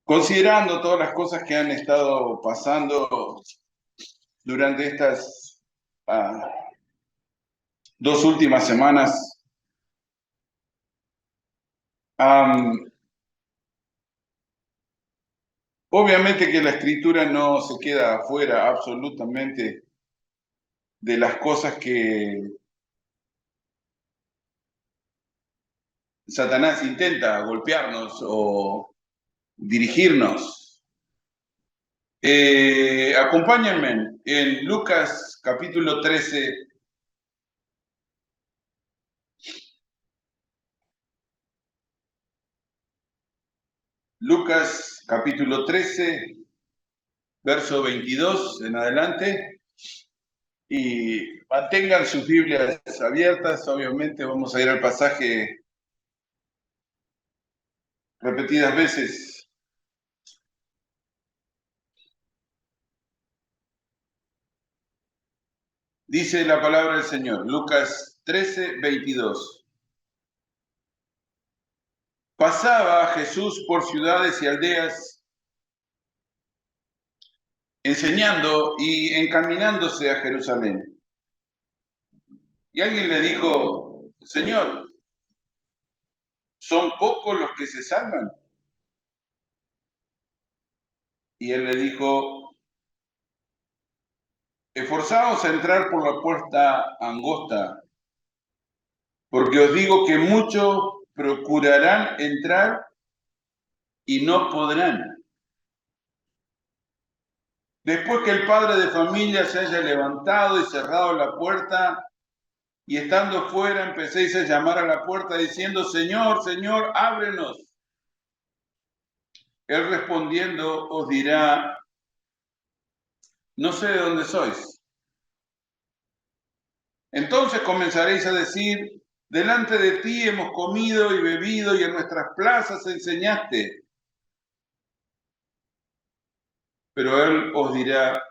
Considerando todas las cosas que han estado pasando durante estas ah, 2 últimas semanas, am, obviamente que la escritura no se queda afuera absolutamente de las cosas que Satanás intenta golpearnos o dirigirnos. Acompáñenme en Lucas capítulo 13. Lucas capítulo 13, verso 22 en adelante. Y mantengan sus Biblias abiertas. Obviamente vamos a ir al pasaje repetidas veces. Dice la palabra del Señor, Lucas 13, 22. Pasaba Jesús por ciudades y aldeas, enseñando y encaminándose a Jerusalén. Y alguien le dijo, Señor, ¿son pocos los que se salvan? Y él le dijo, esforzaos a entrar por la puerta angosta, porque os digo que muchos procurarán entrar y no podrán. Después que el padre de familia se haya levantado y cerrado la puerta, y estando fuera empecéis a llamar a la puerta diciendo, Señor, Señor, ábrenos. Él respondiendo os dirá, no sé de dónde sois. Entonces comenzaréis a decir, delante de ti hemos comido y bebido y en nuestras plazas enseñaste. Pero él os dirá,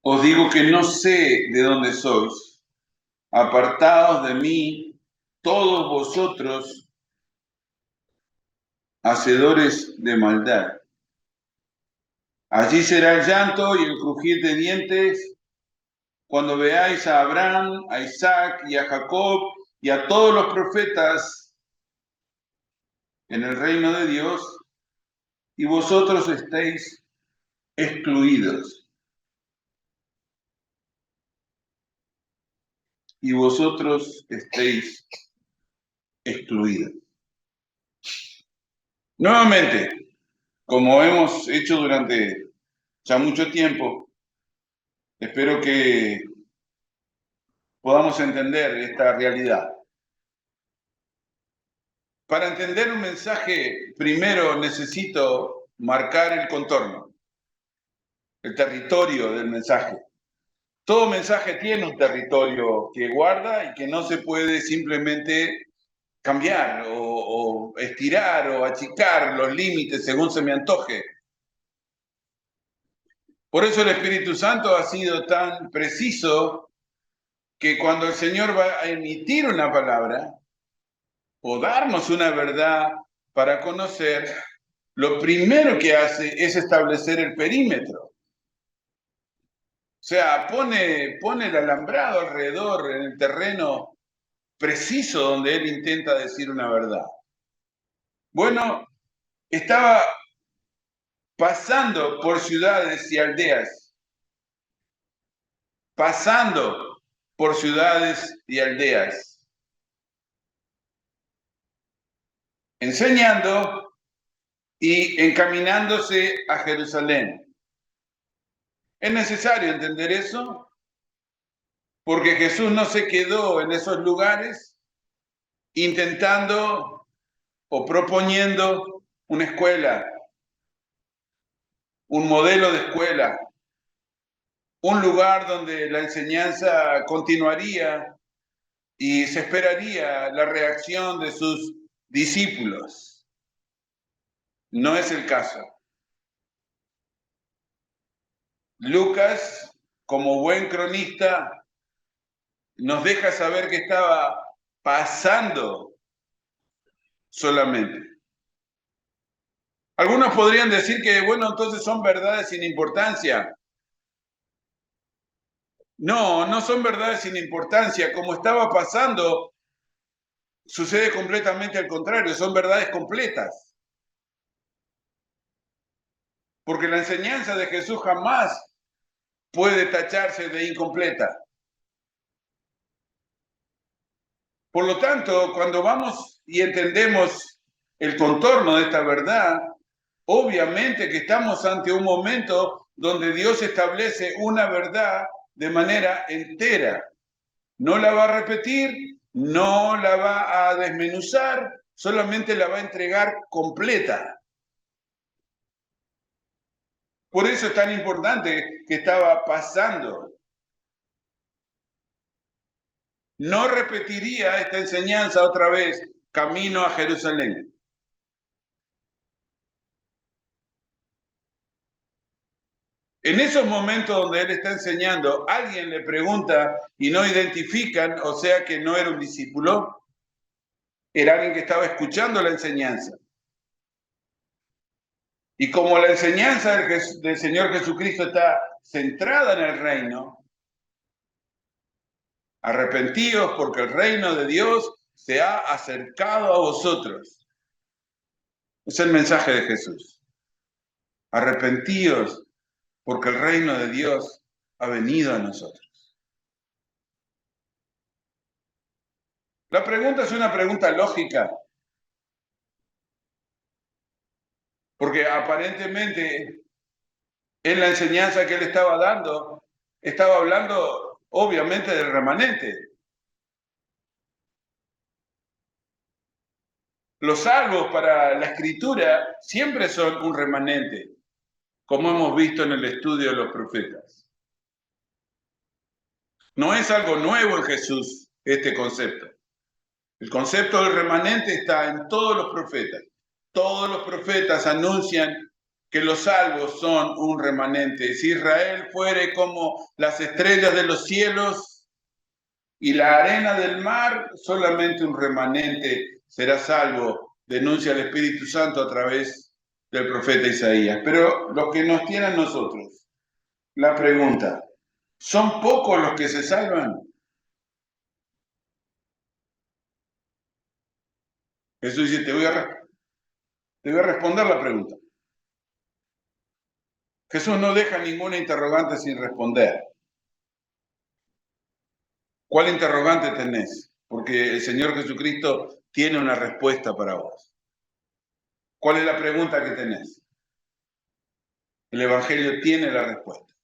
os digo que no sé de dónde sois. Apartaos de mí, todos vosotros, hacedores de maldad. Allí será el llanto y el crujir de dientes cuando veáis a Abraham, a Isaac y a Jacob y a todos los profetas en el reino de Dios y vosotros estéis excluidos. Y vosotros estéis excluidos. Nuevamente, como hemos hecho durante ya mucho tiempo, espero que podamos entender esta realidad. Para entender un mensaje, primero necesito marcar el contorno, el territorio del mensaje. Todo mensaje tiene un territorio que guarda y que no se puede simplemente cambiar o estirar o achicar los límites según se me antoje. Por eso el Espíritu Santo ha sido tan preciso que cuando el Señor va a emitir una palabra o darnos una verdad para conocer, lo primero que hace es establecer el perímetro. O sea, pone el alambrado alrededor en el terreno preciso donde él intenta decir una verdad. Bueno, estaba pasando por ciudades y aldeas, pasando por ciudades y aldeas, enseñando y encaminándose a Jerusalén. ¿Es necesario entender eso? Porque Jesús no se quedó en esos lugares intentando o proponiendo una escuela, un modelo de escuela, un lugar donde la enseñanza continuaría y se esperaría la reacción de sus discípulos. No es el caso. Lucas, como buen cronista, nos deja saber que estaba pasando solamente. Algunos podrían decir que, bueno, entonces son verdades sin importancia. No, no son verdades sin importancia. Como estaba pasando, sucede completamente al contrario, son verdades completas. Porque la enseñanza de Jesús jamás puede tacharse de incompleta. Por lo tanto, cuando vamos y entendemos el contorno de esta verdad, obviamente que estamos ante un momento donde Dios establece una verdad de manera entera. No la va a repetir, no la va a desmenuzar, solamente la va a entregar completa. Por eso es tan importante que estaba pasando. No repetiría esta enseñanza otra vez, camino a Jerusalén. En esos momentos donde él está enseñando, alguien le pregunta y no identifican, o sea que no era un discípulo, era alguien que estaba escuchando la enseñanza. Y como la enseñanza del Señor Jesucristo está centrada en el reino, arrepentíos porque el reino de Dios se ha acercado a vosotros. Es el mensaje de Jesús. Arrepentíos porque el reino de Dios ha venido a nosotros. La pregunta es una pregunta lógica, porque aparentemente en la enseñanza que él estaba dando, estaba hablando obviamente del remanente. Los salvos para la escritura siempre son un remanente, como hemos visto en el estudio de los profetas. No es algo nuevo en Jesús este concepto. El concepto del remanente está en todos los profetas. Todos los profetas anuncian que los salvos son un remanente. Si Israel fuere como las estrellas de los cielos y la arena del mar, solamente un remanente será salvo, denuncia el Espíritu Santo a través del profeta Isaías. Pero lo que nos tiene a nosotros, la pregunta, ¿son pocos los que se salvan? Jesús dice, te voy a responder la pregunta. Jesús no deja ninguna interrogante sin responder. ¿Cuál interrogante tenés? Porque el Señor Jesucristo tiene una respuesta para vos. ¿Cuál es la pregunta que tenés? El Evangelio tiene la respuesta.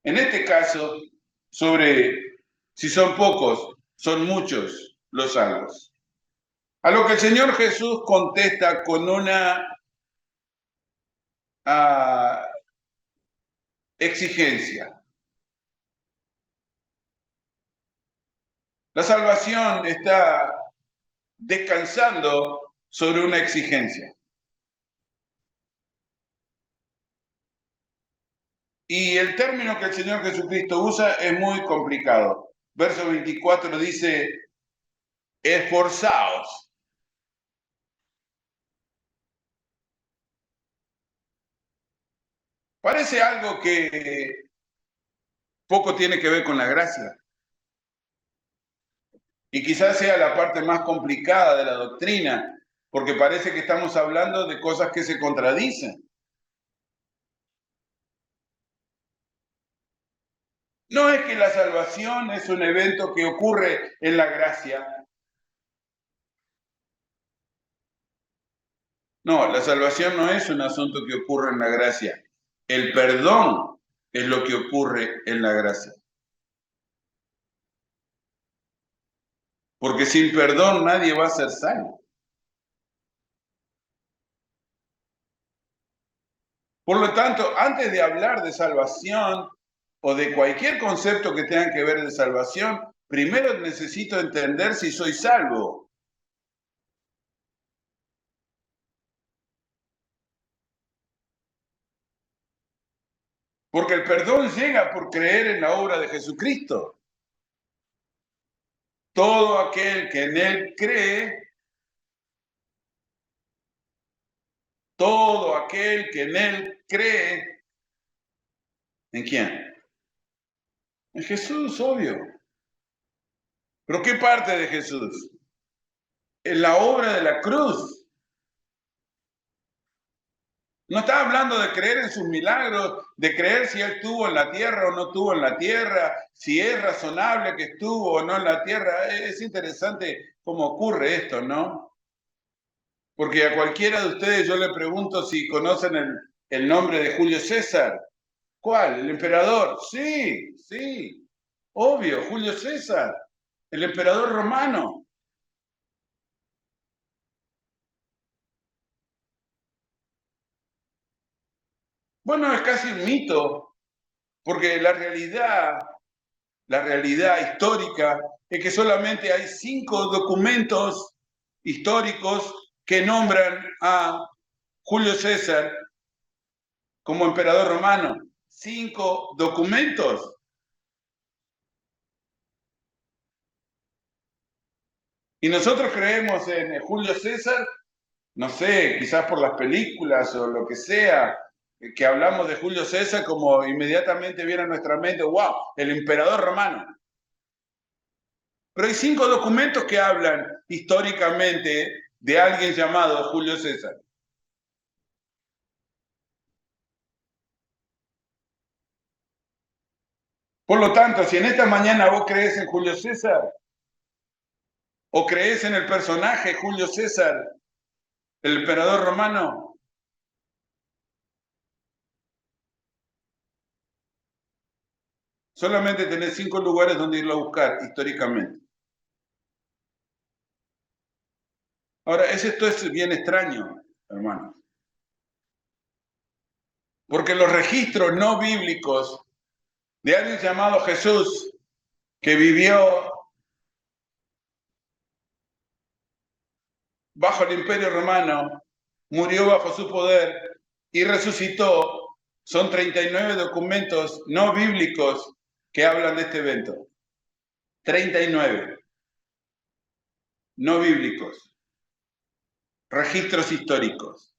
En este caso, sobre si son pocos, son muchos los salvos. A lo que el Señor Jesús contesta con una exigencia. La salvación está descansando sobre una exigencia. Y el término que el Señor Jesucristo usa es muy complicado. Verso 24 dice, esforzaos. Parece algo que poco tiene que ver con la gracia. Y quizás sea la parte más complicada de la doctrina, porque parece que estamos hablando de cosas que se contradicen. No es que la salvación es un evento que ocurre en la gracia. No, la salvación no es un asunto que ocurre en la gracia. El perdón es lo que ocurre en la gracia. Porque sin perdón nadie va a ser salvo. Por lo tanto, antes de hablar de salvación o de cualquier concepto que tenga que ver de salvación, primero necesito entender si soy salvo. Porque el perdón llega por creer en la obra de Jesucristo. Todo aquel que en él cree Todo aquel que en él cree. ¿En quién? En Jesús, obvio. ¿Pero qué parte de Jesús? En la obra de la cruz. No está hablando de creer en sus milagros, de creer si él estuvo en la tierra o no estuvo en la tierra, si es razonable que estuvo o no en la tierra. Es interesante cómo ocurre esto, ¿no? Porque a cualquiera de ustedes yo le pregunto si conocen el nombre de Julio César. ¿Cuál? ¿El emperador? Sí, sí, obvio, Julio César, el emperador romano. Bueno, es casi un mito, porque la realidad histórica es que solamente hay 5 documentos históricos que nombran a Julio César como emperador romano. 5 documentos. Y nosotros creemos en Julio César, no sé, quizás por las películas o lo que sea, que hablamos de Julio César como inmediatamente viene a nuestra mente, wow, el emperador romano. Pero hay 5 documentos que hablan históricamente de alguien llamado Julio César. Por lo tanto, si en esta mañana vos crees en Julio César o crees en el personaje Julio César, el emperador romano, solamente tenés 5 lugares donde irlo a buscar históricamente. Ahora, esto es bien extraño, hermanos, porque los registros no bíblicos de alguien llamado Jesús, que vivió bajo el imperio romano, murió bajo su poder y resucitó, son 39 documentos no bíblicos que hablan de este evento. 39 no bíblicos, registros históricos.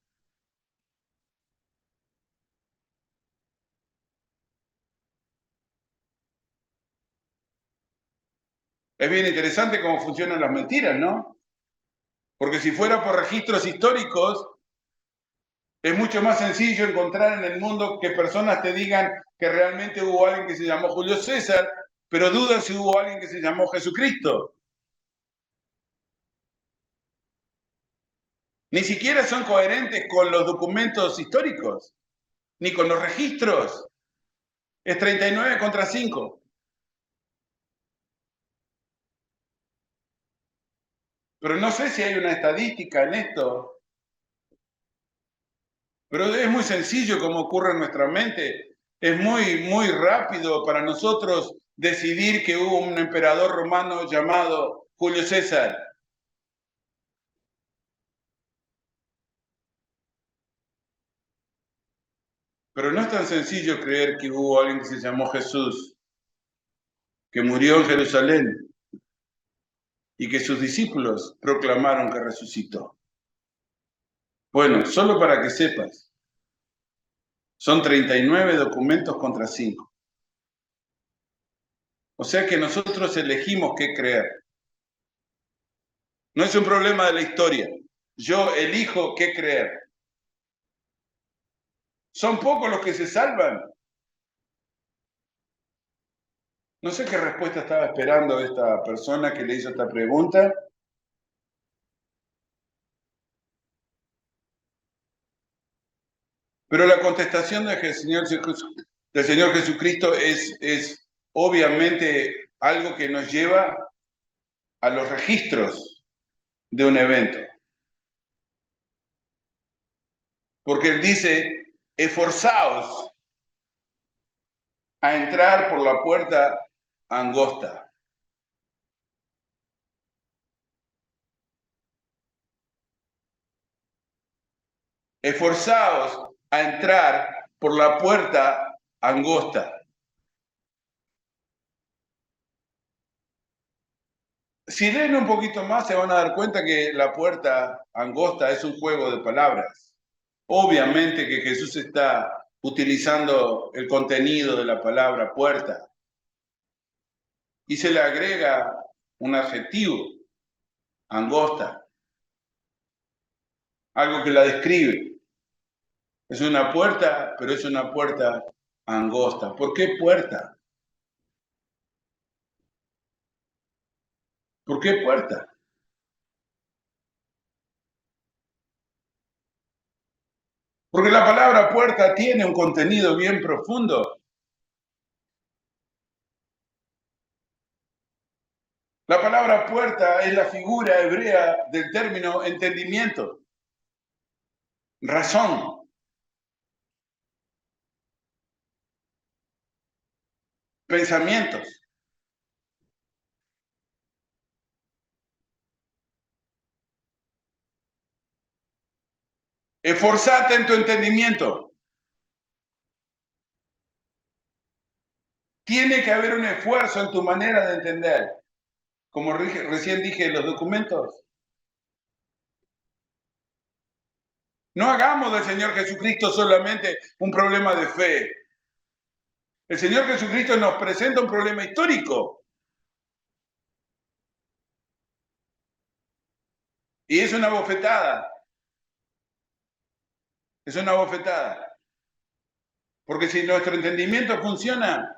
Es bien interesante cómo funcionan las mentiras, ¿no? Porque si fuera por registros históricos, es mucho más sencillo encontrar en el mundo que personas te digan que realmente hubo alguien que se llamó Julio César, pero dudan si hubo alguien que se llamó Jesucristo. Ni siquiera son coherentes con los documentos históricos, ni con los registros. Es 39 contra 5. Pero no sé si hay una estadística en esto. Pero es muy sencillo como ocurre en nuestra mente. Es muy rápido para nosotros decidir que hubo un emperador romano llamado Julio César. Pero no es tan sencillo creer que hubo alguien que se llamó Jesús, que murió en Jerusalén y que sus discípulos proclamaron que resucitó. Bueno, solo para que sepas, son 39 documentos contra 5. O sea que nosotros elegimos qué creer. No es un problema de la historia. Yo elijo qué creer. Son pocos los que se salvan. No sé qué respuesta estaba esperando esta persona que le hizo esta pregunta. Pero la contestación del Señor Jesucristo es obviamente algo que nos lleva a los registros de un evento. Porque Él dice, esforzaos a entrar por la puerta angosta. Esforzaos a entrar por la puerta angosta. Si leen un poquito más, se van a dar cuenta que la puerta angosta es un juego de palabras. Obviamente que Jesús está utilizando el contenido de la palabra puerta y se le agrega un adjetivo, angosta, algo que la describe. Es una puerta, pero es una puerta angosta. ¿Por qué puerta? ¿Por qué puerta? Porque la palabra puerta tiene un contenido bien profundo. La palabra puerta es la figura hebrea del término entendimiento, razón, pensamientos. Esforzate en tu entendimiento. Tiene que haber un esfuerzo en tu manera de entender. Como recién dije, los documentos. No hagamos del Señor Jesucristo solamente un problema de fe. El Señor Jesucristo nos presenta un problema histórico. Y es una bofetada. Es una bofetada. Porque si nuestro entendimiento funciona,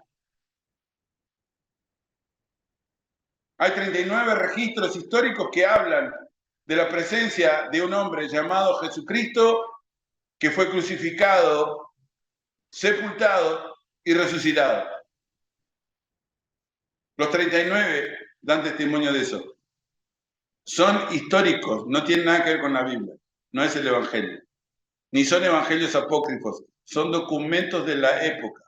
hay 39 registros históricos que hablan de la presencia de un hombre llamado Jesucristo que fue crucificado, sepultado y resucitado. Los 39 dan testimonio de eso. Son históricos, no tienen nada que ver con la Biblia, no es el Evangelio, ni son evangelios apócrifos, son documentos de la época.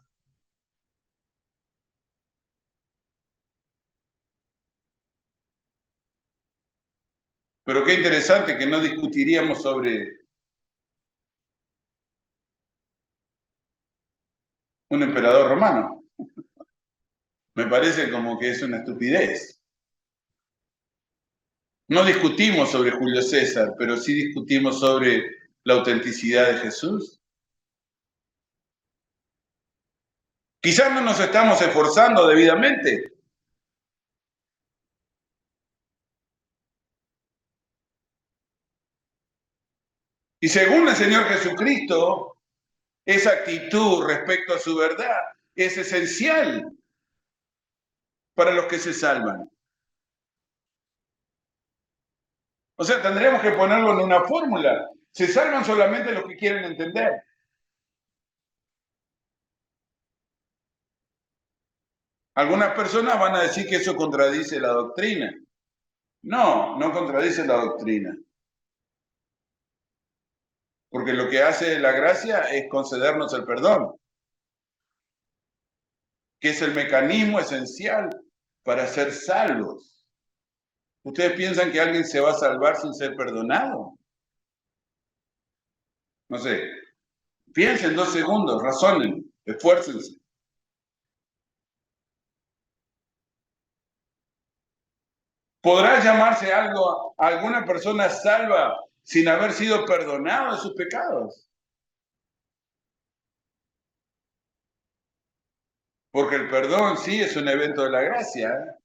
Pero qué interesante que no discutiríamos sobre un emperador romano. Me parece como que es una estupidez. No discutimos sobre Julio César, pero sí discutimos sobre la autenticidad de Jesús. Quizás no nos estamos esforzando debidamente. Y según el Señor Jesucristo, esa actitud respecto a su verdad es esencial para los que se salvan. O sea, tendríamos que ponerlo en una fórmula. Se salvan solamente los que quieren entender. Algunas personas van a decir que eso contradice la doctrina. No, no contradice la doctrina. Porque lo que hace la gracia es concedernos el perdón, que es el mecanismo esencial para ser salvos. ¿Ustedes piensan que alguien se va a salvar sin ser perdonado? No sé. Piensen 2 segundos, razonen, esfuércense. ¿Podrá llamarse algo a alguna persona salva sin haber sido perdonado de sus pecados? Porque el perdón sí es un evento de la gracia.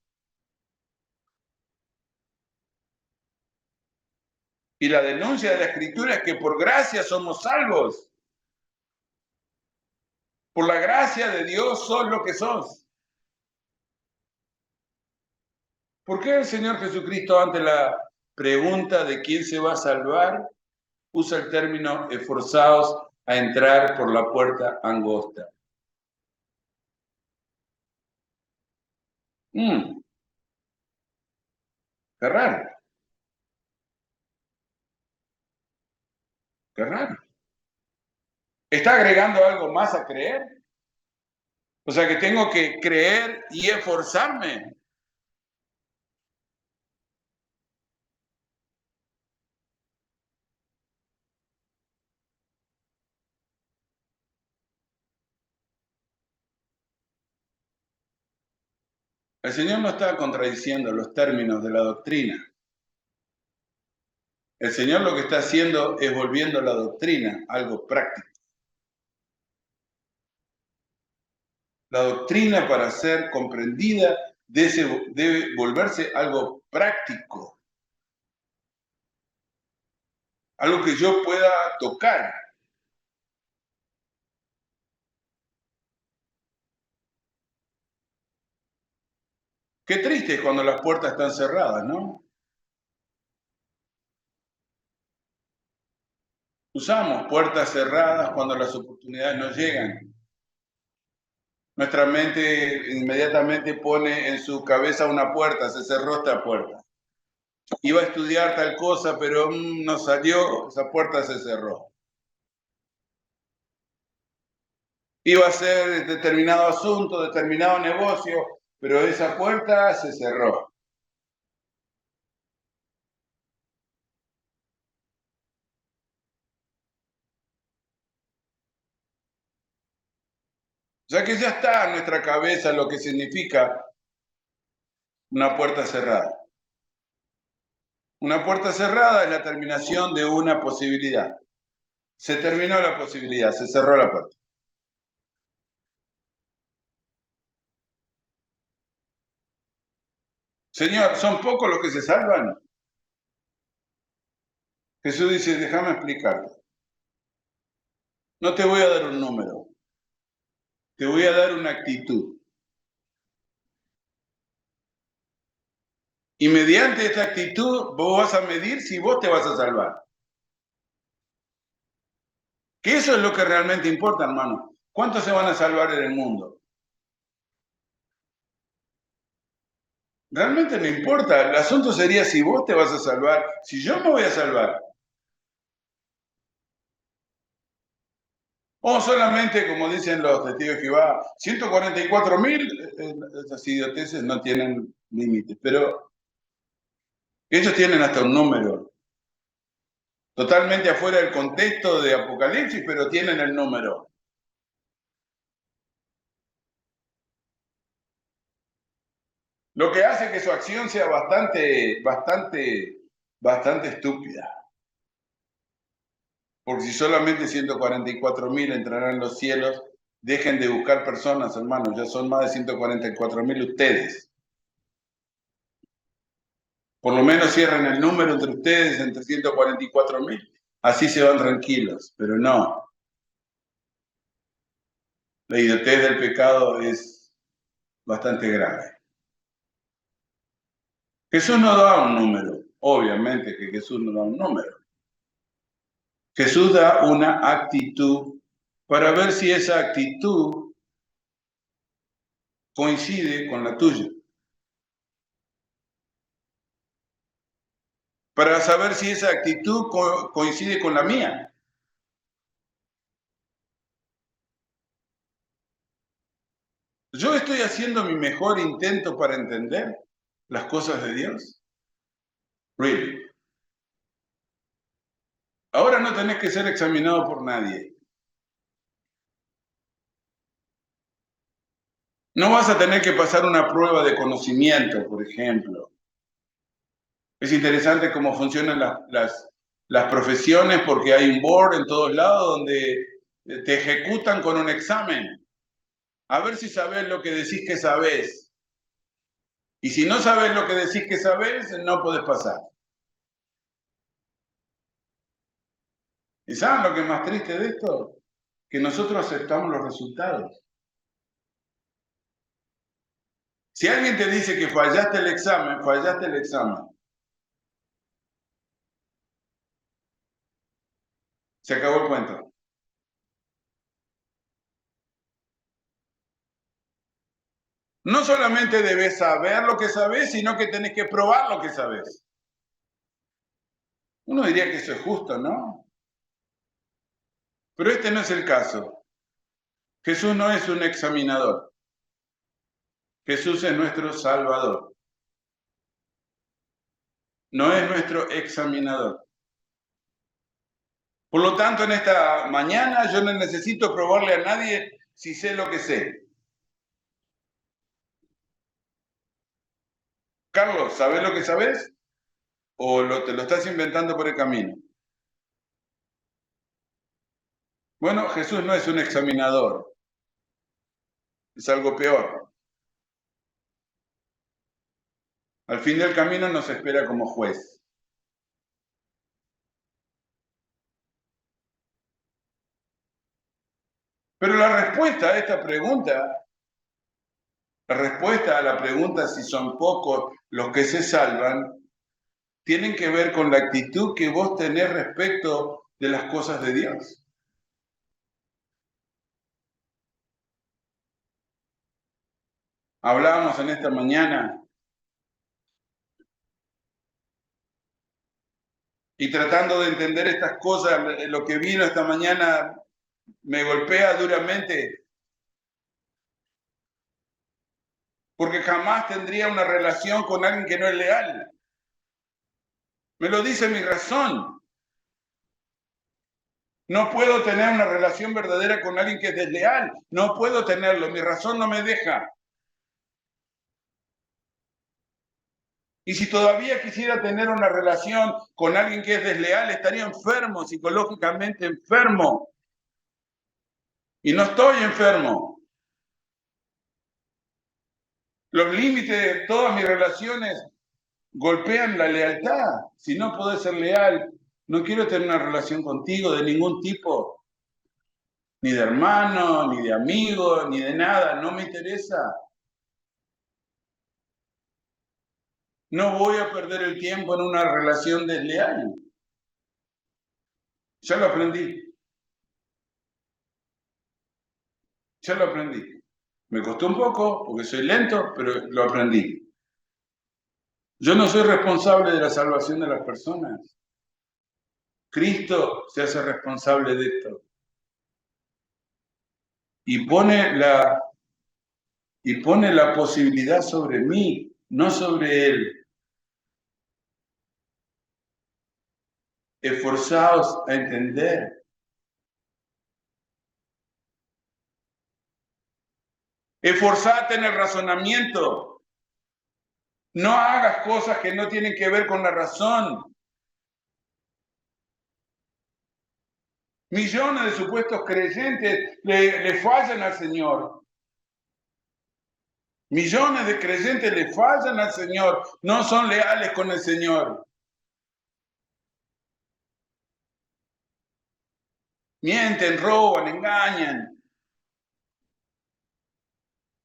Y la denuncia de la Escritura es que por gracia somos salvos. Por la gracia de Dios sos lo que sos. ¿Por qué el Señor Jesucristo ante la pregunta de quién se va a salvar usa el término esforzados a entrar por la puerta angosta? Mm, qué raro, qué raro. ¿Está agregando algo más a creer? O sea que tengo que creer y esforzarme. El Señor no está contradiciendo los términos de la doctrina. El Señor lo que está haciendo es volviendo la doctrina algo práctico. La doctrina, para ser comprendida, debe volverse algo práctico, algo que yo pueda tocar. Qué triste es cuando las puertas están cerradas, ¿no? Usamos puertas cerradas cuando las oportunidades no llegan. Nuestra mente inmediatamente pone en su cabeza una puerta, se cerró esta puerta. Iba a estudiar tal cosa, pero no salió, esa puerta se cerró. Iba a hacer determinado asunto, determinado negocio, pero esa puerta se cerró. Ya que ya está en nuestra cabeza lo que significa una puerta cerrada. Una puerta cerrada es la terminación de una posibilidad. Se terminó la posibilidad, se cerró la puerta. Señor, ¿son pocos los que se salvan? Jesús dice, déjame explicarte. No te voy a dar un número, te voy a dar una actitud. Y mediante esta actitud vos vas a medir si vos te vas a salvar. Que eso es lo que realmente importa, hermano. ¿Cuántos se van a salvar en el mundo? Realmente no importa. El asunto sería si vos te vas a salvar, si yo me voy a salvar. O solamente, como dicen los testigos de Jehová, 144.000, esas idioteces no tienen límites, pero ellos tienen hasta un número, totalmente afuera del contexto de Apocalipsis, pero tienen el número. Lo que hace que su acción sea bastante estúpida. Porque si solamente 144.000 entrarán en los cielos, dejen de buscar personas, hermanos, ya son más de 144.000 ustedes. Por lo menos cierren el número entre ustedes, entre 144.000. Así se van tranquilos, pero no. La idiotez del pecado es bastante grave. Jesús no da un número, obviamente que Jesús no da un número. Jesús da una actitud para ver si esa actitud coincide con la tuya. Para saber si esa actitud coincide con la mía. ¿Yo estoy haciendo mi mejor intento para entender las cosas de Dios? Really. Ahora no tenés que ser examinado por nadie. No vas a tener que pasar una prueba de conocimiento, por ejemplo. Es interesante cómo funcionan las profesiones porque hay un board en todos lados donde te ejecutan con un examen. A ver si sabes lo que decís que sabés. Y si no sabes lo que decís que sabés, no podés pasar. ¿Y saben lo que es más triste de esto? Que nosotros aceptamos los resultados. Si alguien te dice que fallaste el examen, fallaste el examen. Se acabó el cuento. No solamente debes saber lo que sabes, sino que tenés que probar lo que sabes. Uno diría que eso es justo, ¿no? Pero este no es el caso. Jesús no es un examinador. Jesús es nuestro Salvador. No es nuestro examinador. Por lo tanto, en esta mañana yo no necesito probarle a nadie si sé lo que sé. Carlos, ¿sabes lo que sabes? o te lo estás inventando por el camino? Bueno, Jesús no es un examinador, es algo peor. Al fin del camino nos espera como juez. Pero la respuesta a esta pregunta, la respuesta a la pregunta si son pocos los que se salvan, tienen que ver con la actitud que vos tenés respecto de las cosas de Dios. Hablábamos en esta mañana y tratando de entender estas cosas, lo que vino esta mañana me golpea duramente porque jamás tendría una relación con alguien que no es leal. Me lo dice mi razón. No puedo tener una relación verdadera con alguien que es desleal. No puedo tenerlo. Mi razón no me deja. Y si todavía quisiera tener una relación con alguien que es desleal, estaría enfermo, psicológicamente enfermo. Y no estoy enfermo. Los límites de todas mis relaciones golpean la lealtad. Si no podés ser leal, no quiero tener una relación contigo de ningún tipo, ni de hermano, ni de amigo, ni de nada. No me interesa. No voy a perder el tiempo en una relación desleal. Ya lo aprendí. Ya lo aprendí. Me costó un poco porque soy lento, pero lo aprendí. Yo no soy responsable de la salvación de las personas. Cristo se hace responsable de esto. Y pone la posibilidad sobre mí, no sobre Él. Esforzaos a entender. Esforzate en el razonamiento. No hagas cosas que no tienen que ver con la razón. Millones de supuestos creyentes le fallan al Señor. Millones de creyentes le fallan al Señor, no son leales con el Señor. Mienten, roban, engañan.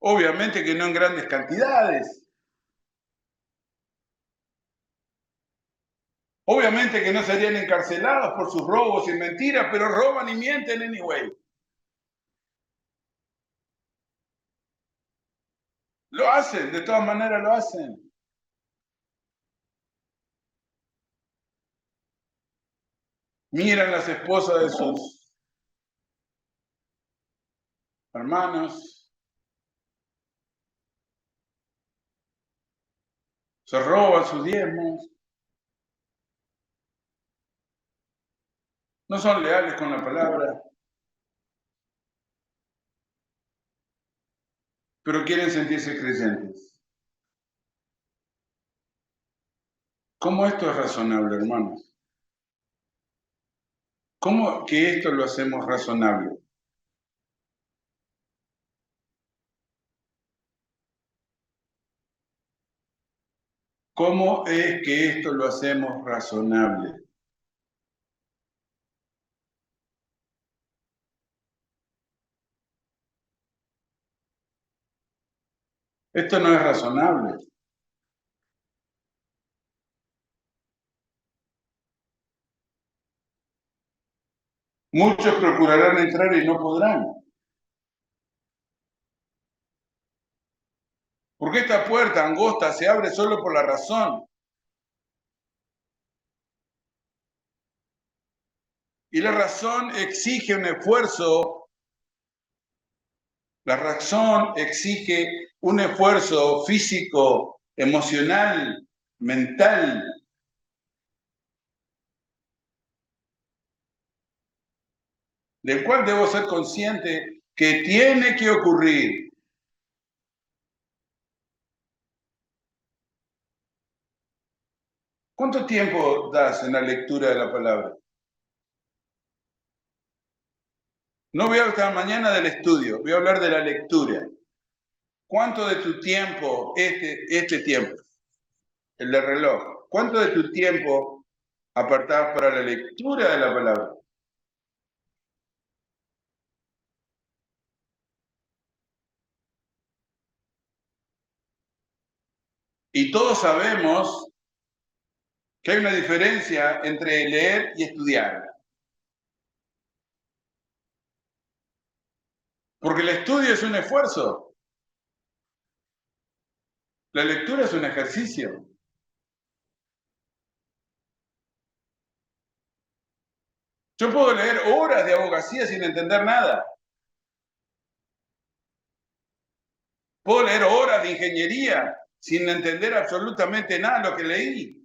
Obviamente que no en grandes cantidades. Obviamente que no serían encarcelados por sus robos y mentiras, pero roban y mienten anyway. Lo hacen, de todas maneras lo hacen. Miran las esposas de sus hermanos, se roban sus diezmos, no son leales con la palabra, pero quieren sentirse creyentes. ¿Cómo esto es razonable, hermanos? ¿Cómo que esto lo hacemos razonable? ¿Cómo es que esto lo hacemos razonable? Esto no es razonable. Muchos procurarán entrar y no podrán. Porque esta puerta angosta se abre solo por la razón. Y la razón exige un esfuerzo. La razón exige un esfuerzo físico, emocional, mental, del cual debo ser consciente que tiene que ocurrir. ¿Cuánto tiempo das en la lectura de la palabra? No voy a hablar mañana del estudio, voy a hablar de la lectura. ¿Cuánto de tu tiempo, este tiempo, el de reloj, cuánto de tu tiempo apartás para la lectura de la palabra? Y todos sabemos que hay una diferencia entre leer y estudiar. Porque el estudio es un esfuerzo, la lectura es un ejercicio. Yo puedo leer horas de abogacía sin entender nada. Puedo leer horas de ingeniería sin entender absolutamente nada de lo que leí.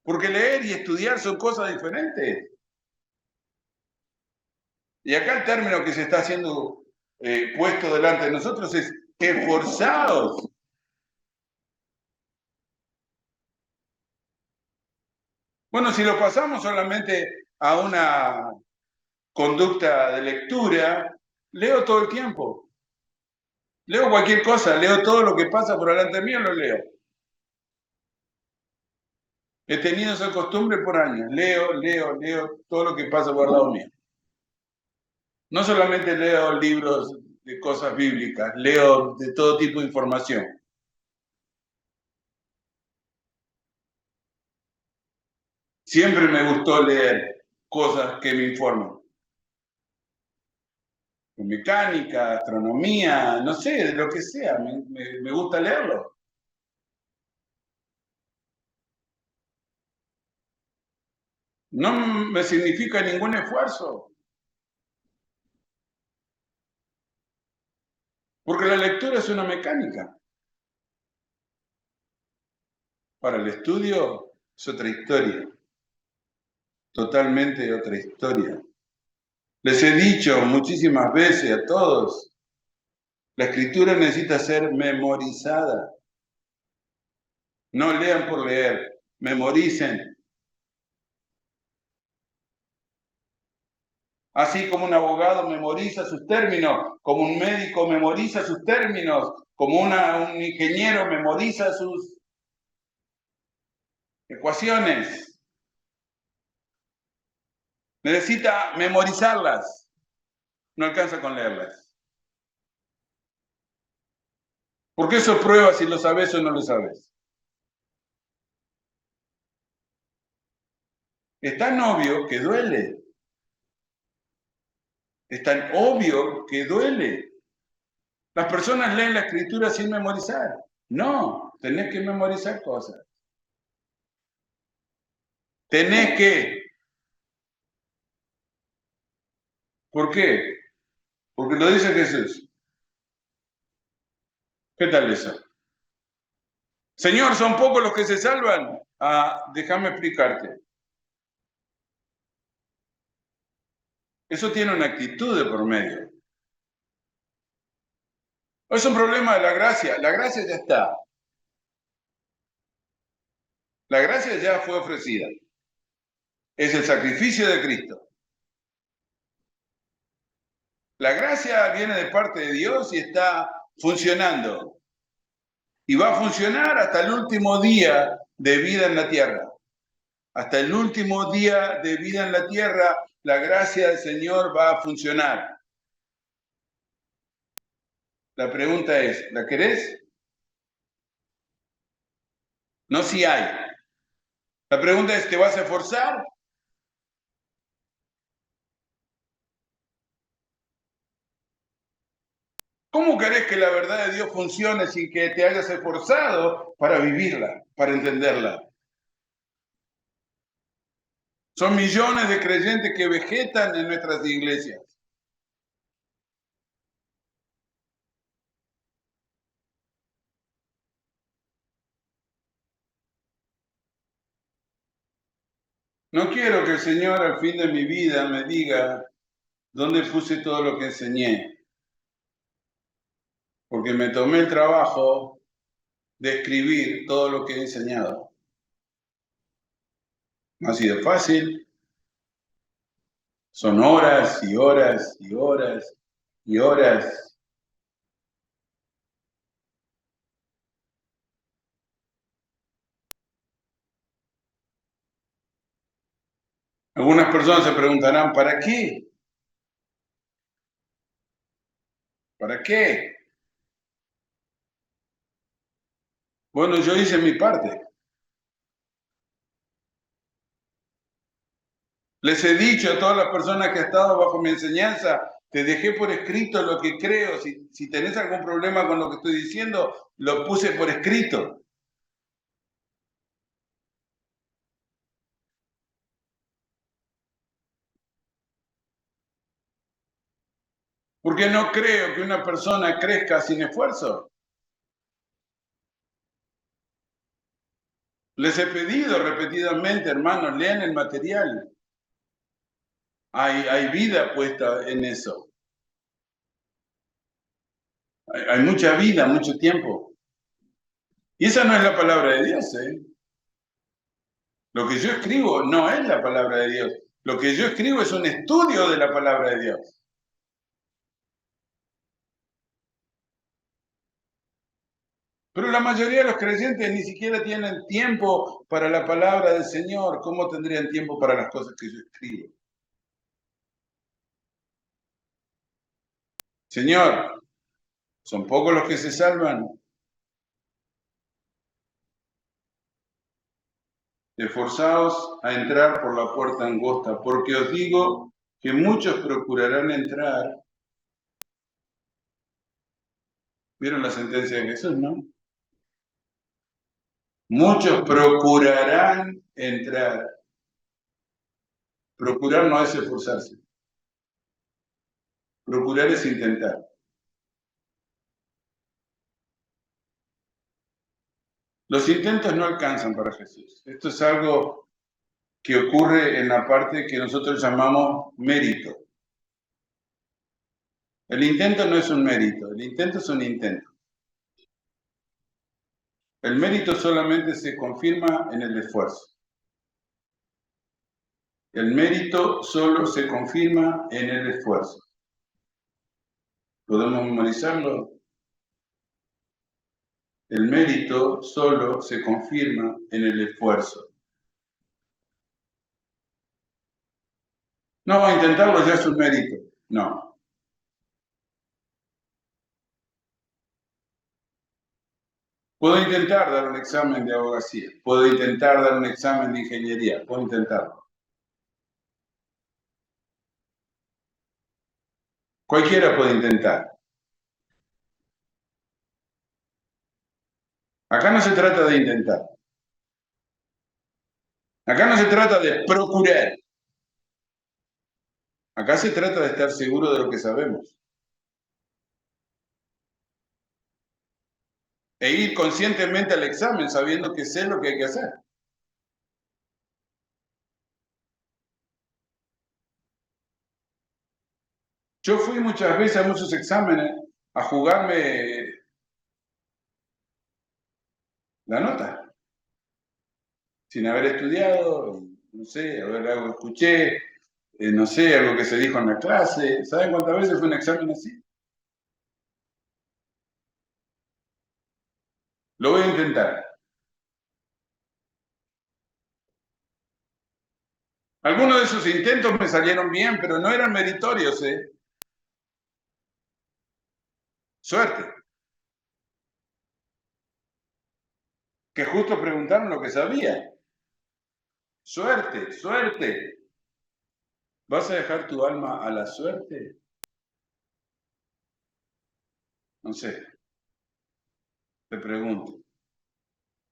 Porque leer y estudiar son cosas diferentes. Y acá el término que se está haciendo puesto delante de nosotros es esforzados. Bueno, si lo pasamos solamente a una conducta de lectura, leo todo el tiempo. Leo cualquier cosa, leo todo lo que pasa por delante mío, lo leo. He tenido esa costumbre por años. Leo todo lo que pasa por el lado mío. No solamente leo libros de cosas bíblicas, leo de todo tipo de información. Siempre me gustó leer cosas que me informan. Mecánica, astronomía, no sé, de lo que sea, me gusta leerlo. No me significa ningún esfuerzo, porque la lectura es una mecánica. Para el estudio es otra historia, totalmente otra historia. Les he dicho muchísimas veces a todos, la escritura necesita ser memorizada. No lean por leer, memoricen. Así como un abogado memoriza sus términos, como un médico memoriza sus términos, como un ingeniero memoriza sus ecuaciones. Necesita memorizarlas, no alcanza con leerlas. Porque eso prueba si lo sabes o no lo sabes. Es tan obvio que duele. Es tan obvio que duele. Las personas leen la escritura sin memorizar. No, tenés que memorizar cosas. Tenés que. ¿Por qué? Porque lo dice Jesús. ¿Qué tal eso? Señor, ¿son pocos los que se salvan? Ah, déjame explicarte. Eso tiene una actitud de por medio. Es un problema de la gracia. La gracia ya está. La gracia ya fue ofrecida. Es el sacrificio de Cristo. La gracia viene de parte de Dios y está funcionando. Y va a funcionar hasta el último día de vida en la tierra. Hasta el último día de vida en la tierra, la gracia del Señor va a funcionar. La pregunta es, ¿la querés? No si hay. La pregunta es, ¿te vas a esforzar? ¿Cómo querés que la verdad de Dios funcione sin que te hayas esforzado para vivirla, para entenderla? Son millones de creyentes que vegetan en nuestras iglesias. No quiero que el Señor al fin de mi vida me diga dónde puse todo lo que enseñé, porque me tomé el trabajo de escribir todo lo que he enseñado. No ha sido fácil. Son horas y horas y horas y horas. Algunas personas se preguntarán, ¿para qué? ¿Para qué? Bueno, yo hice mi parte. Les he dicho a todas las personas que han estado bajo mi enseñanza, te dejé por escrito lo que creo. Si tenés algún problema con lo que estoy diciendo, lo puse por escrito. Porque no creo que una persona crezca sin esfuerzo. Les he pedido repetidamente, hermanos, lean el material. Hay vida puesta en eso. Hay mucha vida, mucho tiempo. Y esa no es la palabra de Dios, ¿eh? Lo que yo escribo no es la palabra de Dios. Lo que yo escribo es un estudio de la palabra de Dios. Pero la mayoría de los creyentes ni siquiera tienen tiempo para la palabra del Señor. ¿Cómo tendrían tiempo para las cosas que yo escribo? Señor, ¿son pocos los que se salvan? Esforzaos a entrar por la puerta angosta, porque os digo que muchos procurarán entrar. ¿Vieron la sentencia de Jesús, no? Muchos procurarán entrar. Procurar no es esforzarse. Procurar es intentar. Los intentos no alcanzan para Jesús. Esto es algo que ocurre en la parte que nosotros llamamos mérito. El intento no es un mérito, el intento es un intento. El mérito solamente se confirma en el esfuerzo. El mérito solo se confirma en el esfuerzo. ¿Podemos memorizarlo? El mérito solo se confirma en el esfuerzo. No, intentarlo ya es un mérito. No. Puedo intentar dar un examen de abogacía, puedo intentar dar un examen de ingeniería, puedo intentarlo. Cualquiera puede intentar. Acá no se trata de intentar. Acá no se trata de procurar. Acá se trata de estar seguro de lo que sabemos. E ir conscientemente al examen sabiendo que sé lo que hay que hacer. Yo fui muchas veces a muchos exámenes a jugarme la nota, sin haber estudiado, no sé, haber algo que escuché, no sé, algo que se dijo en la clase. ¿Saben cuántas veces fue un examen así? Lo voy a intentar. Algunos de esos intentos me salieron bien, pero no eran meritorios, ¿eh? Suerte. Que justo preguntaron lo que sabía. Suerte, suerte. ¿Vas a dejar tu alma a la suerte? No sé, te pregunto.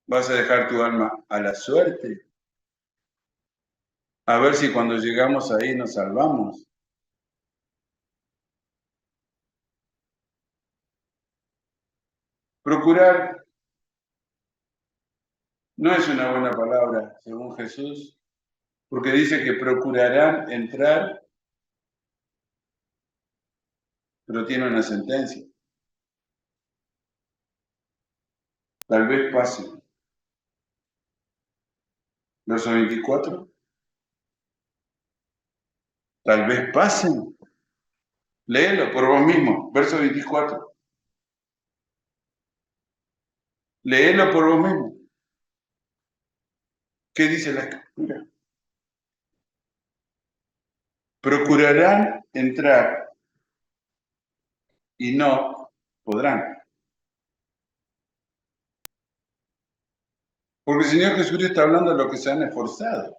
¿Vas a dejar tu alma a la suerte? A ver si cuando llegamos ahí nos salvamos. Procurar no es una buena palabra, según Jesús, porque dice que procurarán entrar, pero tiene una sentencia. Tal vez pase. Verso 24. Tal vez pasen. Léelo por vos mismo, verso 24. Léelo por vos mismo. ¿Qué dice la Escritura? Procurarán entrar y no podrán. Porque el Señor Jesucristo está hablando de lo que se han esforzado.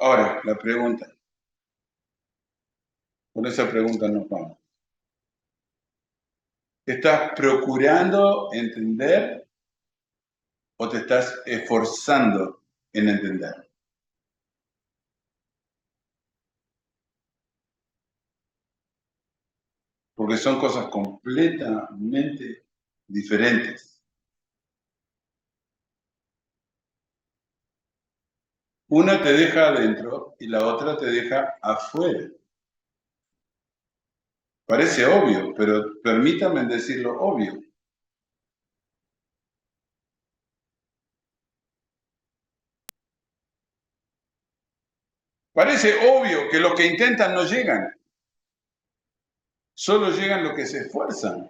Ahora, la pregunta. Con esa pregunta nos vamos. ¿Te estás procurando entender o te estás esforzando en entender? Porque son cosas completamente diferentes. Una te deja adentro y la otra te deja afuera. Parece obvio, pero permítame decirlo obvio. Parece obvio que los que intentan no llegan, solo llegan los que se esfuerzan.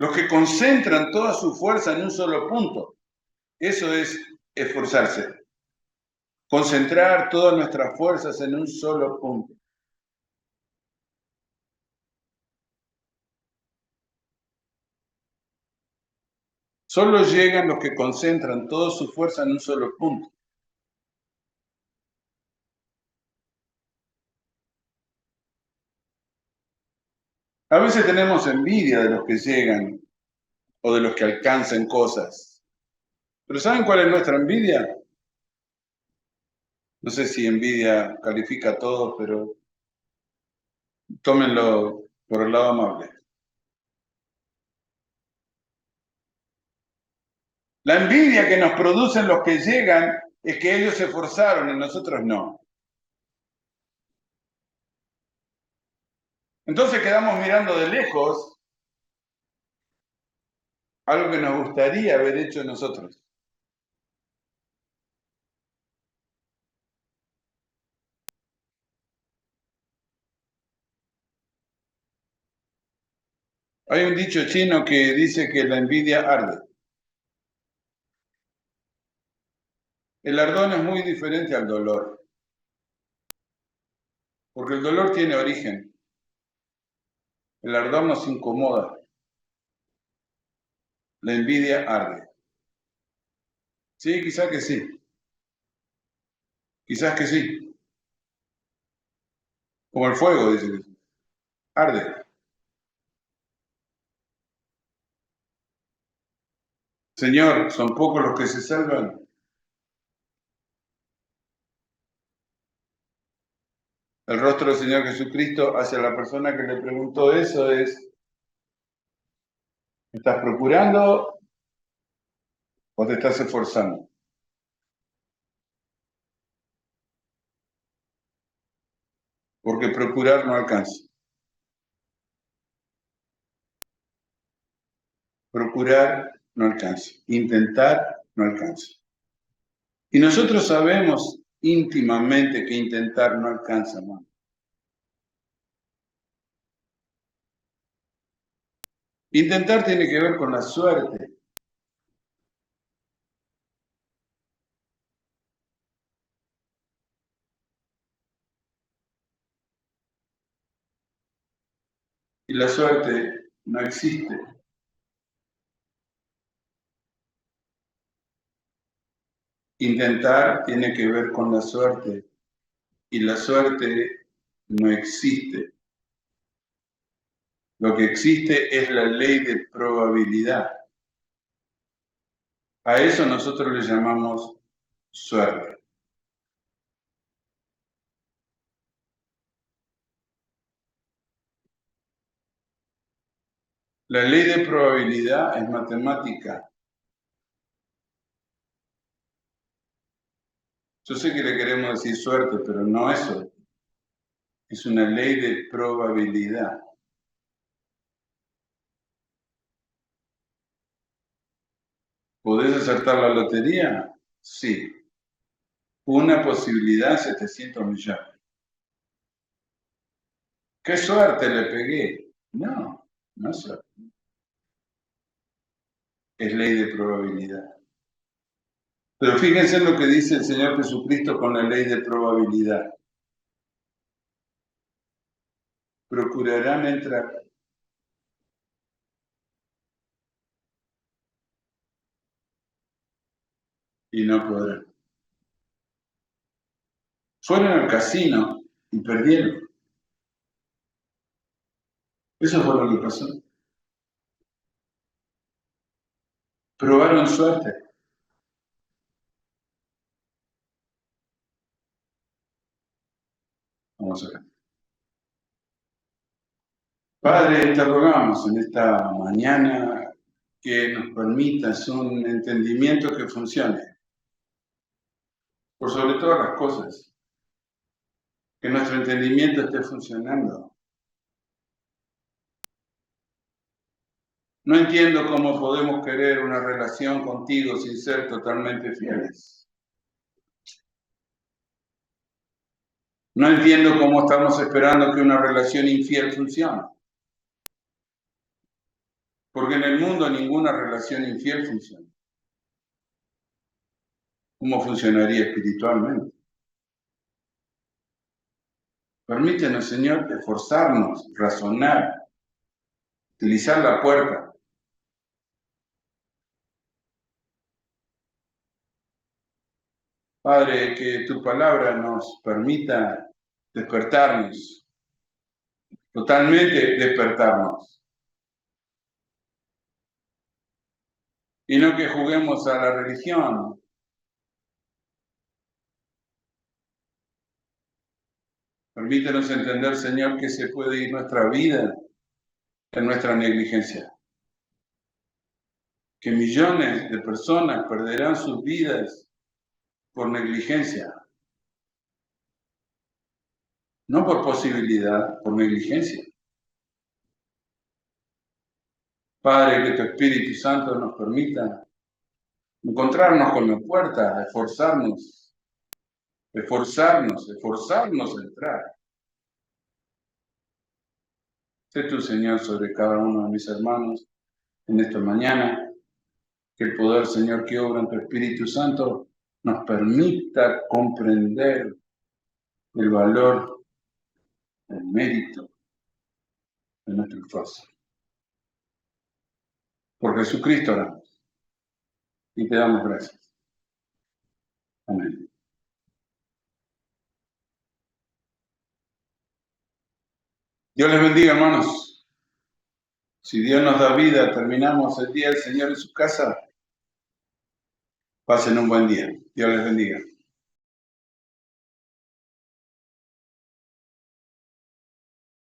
Los que concentran toda su fuerza en un solo punto. Eso es esforzarse. Concentrar todas nuestras fuerzas en un solo punto. Solo llegan los que concentran toda su fuerza en un solo punto. A veces tenemos envidia de los que llegan o de los que alcanzan cosas. Pero ¿saben cuál es nuestra envidia? No sé si envidia califica a todos, pero tómenlo por el lado amable. La envidia que nos producen los que llegan es que ellos se esforzaron y nosotros no. Entonces quedamos mirando de lejos algo que nos gustaría haber hecho nosotros. Hay un dicho chino que dice que la envidia arde. El ardón es muy diferente al dolor, porque el dolor tiene origen. El ardor nos incomoda. La envidia arde. Sí, quizás que sí. Quizás que sí. Como el fuego, dice Jesús. Arde. Señor, son pocos los que se salvan. El rostro del Señor Jesucristo hacia la persona que le preguntó eso es, ¿estás procurando o te estás esforzando? Porque procurar no alcanza. Procurar no alcanza. Intentar no alcanza. Y nosotros sabemos íntimamente que intentar no alcanza, hermano. Intentar tiene que ver con la suerte. Y la suerte no existe. Intentar tiene que ver con la suerte. Y la suerte no existe. Lo que existe es la ley de probabilidad. A eso nosotros le llamamos suerte. La ley de probabilidad es matemática. Yo sé que le queremos decir suerte, pero no es suerte. Es una ley de probabilidad. ¿Podés acertar la lotería? Sí. Una posibilidad, 700 millones. ¡Qué suerte le pegué! No, no es suerte. Es ley de probabilidad. Pero fíjense en lo que dice el Señor Jesucristo con la ley de probabilidad. Procurarán entrar y no podrán. Fueron al casino y perdieron. Eso fue lo que pasó. Probaron suerte. Vamos a ver. Padre, te rogamos en esta mañana que nos permitas un entendimiento que funcione, por sobre todas las cosas, que nuestro entendimiento esté funcionando. No entiendo cómo podemos querer una relación contigo sin ser totalmente fieles. No entiendo cómo estamos esperando que una relación infiel funcione. Porque en el mundo ninguna relación infiel funciona. ¿Cómo funcionaría espiritualmente? Permítenos, Señor, esforzarnos, razonar, utilizar la puerta. Padre, que tu palabra nos permita despertarnos, totalmente despertarnos. Y no que juguemos a la religión. Permítenos entender, Señor, que se puede ir nuestra vida en nuestra negligencia. Que millones de personas perderán sus vidas por negligencia. No por posibilidad, por negligencia. Padre, que tu Espíritu Santo nos permita encontrarnos con la puerta, esforzarnos a entrar. Sé tú, Señor, sobre cada uno de mis hermanos en esta mañana, que el poder, Señor, que obra en tu Espíritu Santo nos permita comprender el valor, el mérito de nuestro esfuerzo. Por Jesucristo oramos y te damos gracias. Amén. Dios les bendiga, hermanos. Si Dios nos da vida, terminamos el día del Señor en su casa. Pasen un buen día. Dios les bendiga.